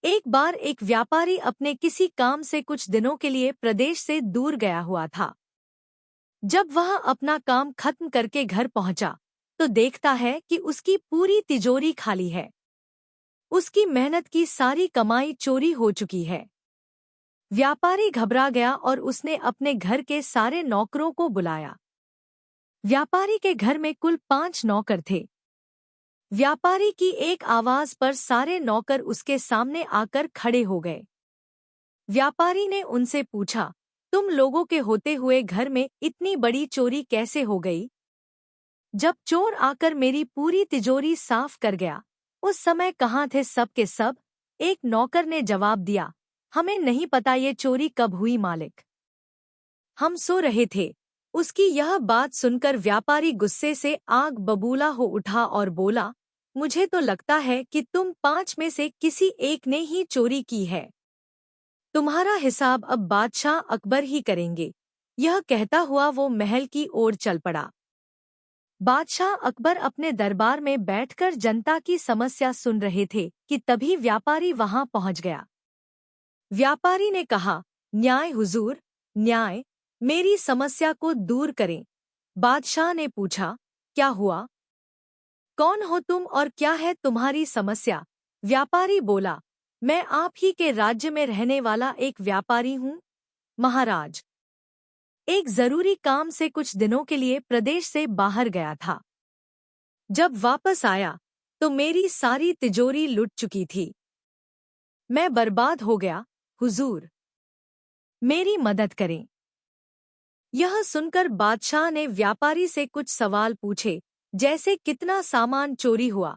एक बार एक व्यापारी अपने किसी काम से कुछ दिनों के लिए प्रदेश से दूर गया हुआ था। जब वह अपना काम खत्म करके घर पहुंचा, तो देखता है कि उसकी पूरी तिजोरी खाली है। उसकी मेहनत की सारी कमाई चोरी हो चुकी है। व्यापारी घबरा गया और उसने अपने घर के सारे नौकरों को बुलाया। व्यापारी के घर में कुल 5 नौकर थे। व्यापारी की एक आवाज पर सारे नौकर उसके सामने आकर खड़े हो गए। व्यापारी ने उनसे पूछा, तुम लोगों के होते हुए घर में इतनी बड़ी चोरी कैसे हो गई? जब चोर आकर मेरी पूरी तिजोरी साफ कर गया, उस समय कहाँ थे सब के सब? एक नौकर ने जवाब दिया, हमें नहीं पता ये चोरी कब हुई मालिक। हम सो रहे थे। उसकी यह बात सुनकर व्यापारी गुस्से से आग बबूला हो उठा और बोला, मुझे तो लगता है कि तुम 5 में से किसी एक ने ही चोरी की है। तुम्हारा हिसाब अब बादशाह अकबर ही करेंगे। यह कहता हुआ वो महल की ओर चल पड़ा। बादशाह अकबर अपने दरबार में बैठकर जनता की समस्या सुन रहे थे कि तभी व्यापारी वहां पहुंच गया। व्यापारी ने कहा, न्याय हुजूर, न्याय, मेरी समस्या को दूर करें। बादशाह ने पूछा, क्या हुआ? कौन हो तुम और क्या है तुम्हारी समस्या? व्यापारी बोला, मैं आप ही के राज्य में रहने वाला एक व्यापारी हूँ। महाराज, एक जरूरी काम से कुछ दिनों के लिए प्रदेश से बाहर गया था। जब वापस आया तो मेरी सारी तिजोरी लुट चुकी थी। मैं बर्बाद हो गया, हुजूर। मेरी मदद करें। यह सुनकर बादशाह ने व्यापारी से कुछ सवाल पूछे, जैसे कितना सामान चोरी हुआ,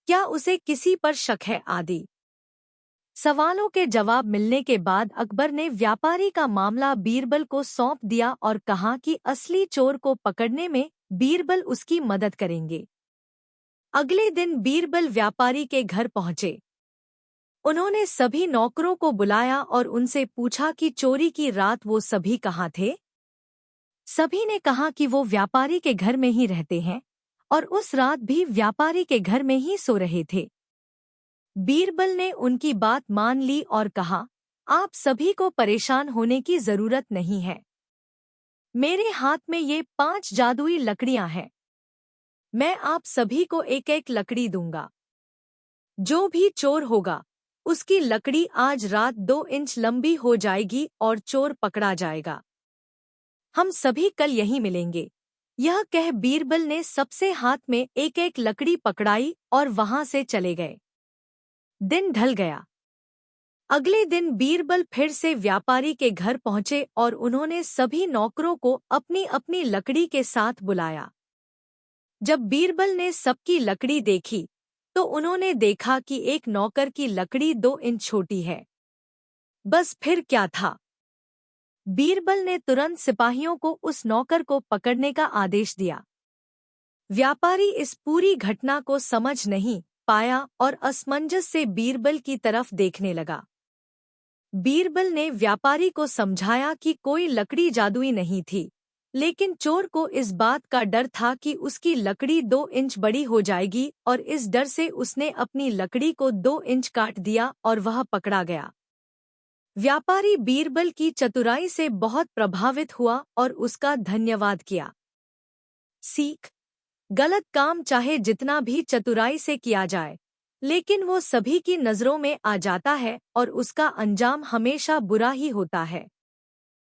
क्या उसे किसी पर शक है आदि। सवालों के जवाब मिलने के बाद अकबर ने व्यापारी का मामला बीरबल को सौंप दिया और कहा कि असली चोर को पकड़ने में बीरबल उसकी मदद करेंगे। अगले दिन बीरबल व्यापारी के घर पहुंचे। उन्होंने सभी नौकरों को बुलाया और उनसे पूछा कि चोरी की रात वो सभी कहाँ थे। सभी ने कहा कि वो व्यापारी के घर में ही रहते हैं और उस रात भी व्यापारी के घर में ही सो रहे थे। बीरबल ने उनकी बात मान ली और कहा, आप सभी को परेशान होने की जरूरत नहीं है। मेरे हाथ में ये 5 जादुई लकड़ियां हैं। मैं आप सभी को एक एक लकड़ी दूंगा। जो भी चोर होगा, उसकी लकड़ी आज रात 2 इंच लंबी हो जाएगी और चोर पकड़ा जाएगा। हम सभी कल यहीं मिलेंगे। यह कह बीरबल ने सबसे हाथ में एक एक लकड़ी पकड़ाई और वहां से चले गए। दिन ढल गया। अगले दिन बीरबल फिर से व्यापारी के घर पहुंचे और उन्होंने सभी नौकरों को अपनी अपनी लकड़ी के साथ बुलाया। जब बीरबल ने सबकी लकड़ी देखी, तो उन्होंने देखा कि एक नौकर की लकड़ी 2 इंच छोटी है। बस फिर क्या था? बीरबल ने तुरंत सिपाहियों को उस नौकर को पकड़ने का आदेश दिया। व्यापारी इस पूरी घटना को समझ नहीं पाया और असमंजस से बीरबल की तरफ देखने लगा। बीरबल ने व्यापारी को समझाया कि कोई लकड़ी जादुई नहीं थी, लेकिन चोर को इस बात का डर था कि उसकी लकड़ी 2 इंच बड़ी हो जाएगी और इस डर से उसने अपनी लकड़ी को 2 इंच काट दिया और वह पकड़ा गया। व्यापारी बीरबल की चतुराई से बहुत प्रभावित हुआ और उसका धन्यवाद किया। सीख: गलत काम चाहे जितना भी चतुराई से किया जाए, लेकिन वो सभी की नजरों में आ जाता है और उसका अंजाम हमेशा बुरा ही होता है।